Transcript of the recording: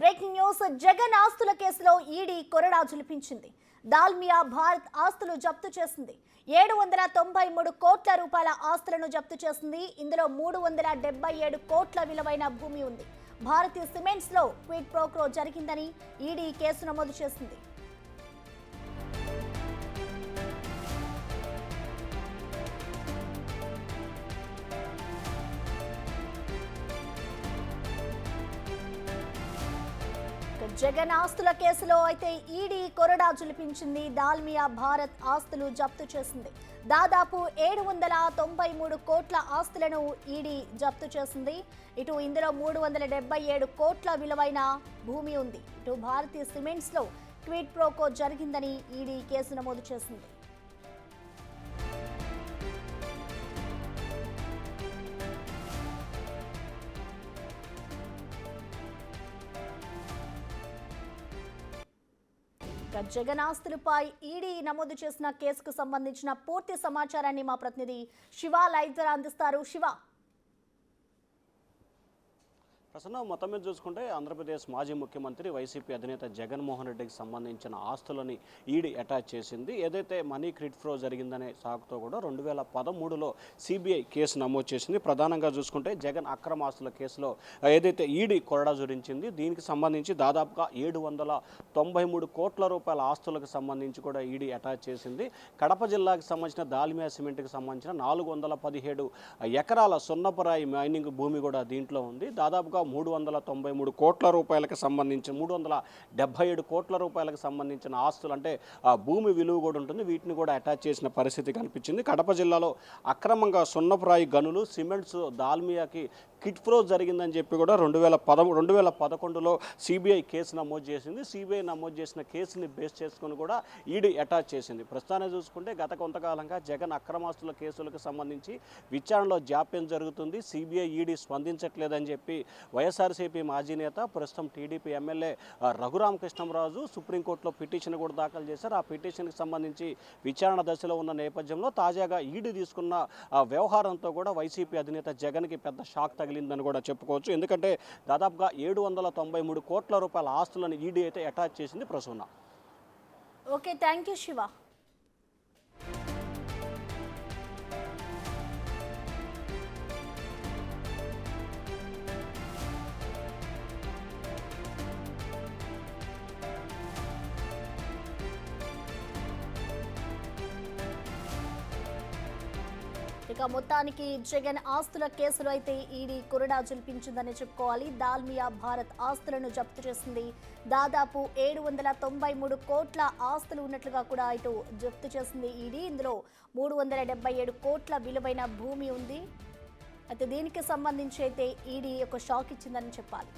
Breaking news. Jagan ఆస్తుల కేసులో ED కొరడా జులిపించింది. దాల్మియా భారత్ ఆస్తులు జప్తు చేసింది. 793 కోట్ల రూపాయల ఆస్తులను జప్తు చేసింది. ఇందులో 377 కోట్ల విలువైన భూమి ఉంది. భారతీయ సిమెంట్స్ లో క్విడ్ ప్రోక్రో జరిగిందని ఈడీ కేసు నమోదు చేసింది. జగన్ ఆస్తుల కేసులో అయితే ఈడీ కొరడా జులిపించింది. దాల్మియా భారత్ ఆస్తులు జప్తు చేసింది. దాదాపు 793 కోట్ల ఆస్తులను ఈడీ జప్తు చేసింది. ఇటు ఇందులో 377 కోట్ల విలువైన భూమి ఉంది. ఇటు భారతీయ సిమెంట్స్ లో క్విడ్ ప్రోకో జరిగిందని ఈడీ కేసు నమోదు చేసింది. జగన్ ఆస్తులపై ఈడీ నమోదు చేసిన కేసుకు సంబంధించిన పూర్తి సమాచారాన్ని మా ప్రతినిధి శివ లైవ్ ద్వారా అందిస్తారు. శివ, ప్రసన్న, మొత్తం మీద చూసుకుంటే ఆంధ్రప్రదేశ్ మాజీ ముఖ్యమంత్రి వైసీపీ అధినేత జగన్మోహన్ రెడ్డికి సంబంధించిన ఆస్తులని ఈడీ అటాచ్ చేసింది. ఏదైతే మనీ క్విడ్ ఫ్లో జరిగిందనే సాకుతో కూడా 2013లో సిబిఐ కేసు నమోదు చేసింది. ప్రధానంగా చూసుకుంటే జగన్ అక్రమ ఆస్తుల కేసులో ఏదైతే ఈడీ కొరడా జురించింది, దీనికి సంబంధించి దాదాపుగా 793 కోట్ల రూపాయల ఆస్తులకు సంబంధించి కూడా ఈడీ అటాచ్ చేసింది. కడప జిల్లాకు సంబంధించిన దాల్మియా సిమెంట్కి సంబంధించిన 417 ఎకరాల సున్నపరాయి మైనింగ్ భూమి కూడా దీంట్లో ఉంది. దాదాపుగా 393 కోట్ల రూపాయలకు సంబంధించి 377 కోట్ల రూపాయలకు సంబంధించిన ఆస్తులు, అంటే ఆ భూమి విలువ కూడా ఉంటుంది, వీటిని కూడా అటాచ్ చేసిన పరిస్థితి కనిపించింది. కడప జిల్లాలో అక్రమంగా సున్నప్రాయి గనులు, సిమెంట్స్, దాల్మియాకి క్విడ్ ఫ్లో జరిగిందని చెప్పి కూడా 2011లో సిబిఐ కేసు నమోదు చేసింది. సిబిఐ నమోదు చేసిన కేసుని బేస్ చేసుకుని కూడా ఈడీ అటాచ్ చేసింది. ప్రస్తుతాన్ని చూసుకుంటే గత కొంతకాలంగా జగన్ అక్రమాస్తుల కేసులకు సంబంధించి విచారణలో జాప్యం జరుగుతుంది. సిబిఐ ఈడీ స్పందించట్లేదని చెప్పి వైఎస్ఆర్సీపీ మాజీ నేత, ప్రస్తుతం టీడీపీ ఎమ్మెల్యే రఘురామకృష్ణంరాజు సుప్రీంకోర్టులో పిటిషన్ కూడా దాఖలు చేశారు. ఆ పిటిషన్కి సంబంధించి విచారణ దశలో ఉన్న నేపథ్యంలో తాజాగా ఈడీ తీసుకున్న వ్యవహారంతో కూడా వైసీపీ అధినేత జగన్కి పెద్ద షాక్ తగిలిందని కూడా చెప్పుకోవచ్చు. ఎందుకంటే దాదాపుగా 793 కోట్ల రూపాయల ఆస్తులను ఈడీ అయితే అటాచ్ చేసింది. Prasuna. Okay, thank you Shiva. ఇక మొత్తానికి జగన్ ఆస్తుల కేసులో అయితే ఈడీ కొరడా జులిపించిందని చెప్పుకోవాలి. దాల్మియా భారత్ ఆస్తులను జప్తు చేసింది. దాదాపు 793 కోట్ల ఆస్తులు ఉన్నట్లుగా కూడా ఇటు జప్తు చేసింది ఈడీ. ఇందులో 377 కోట్ల విలువైన భూమి ఉంది. అయితే దీనికి సంబంధించి అయితే ఈడీ ఒక షాక్ ఇచ్చిందని చెప్పాలి.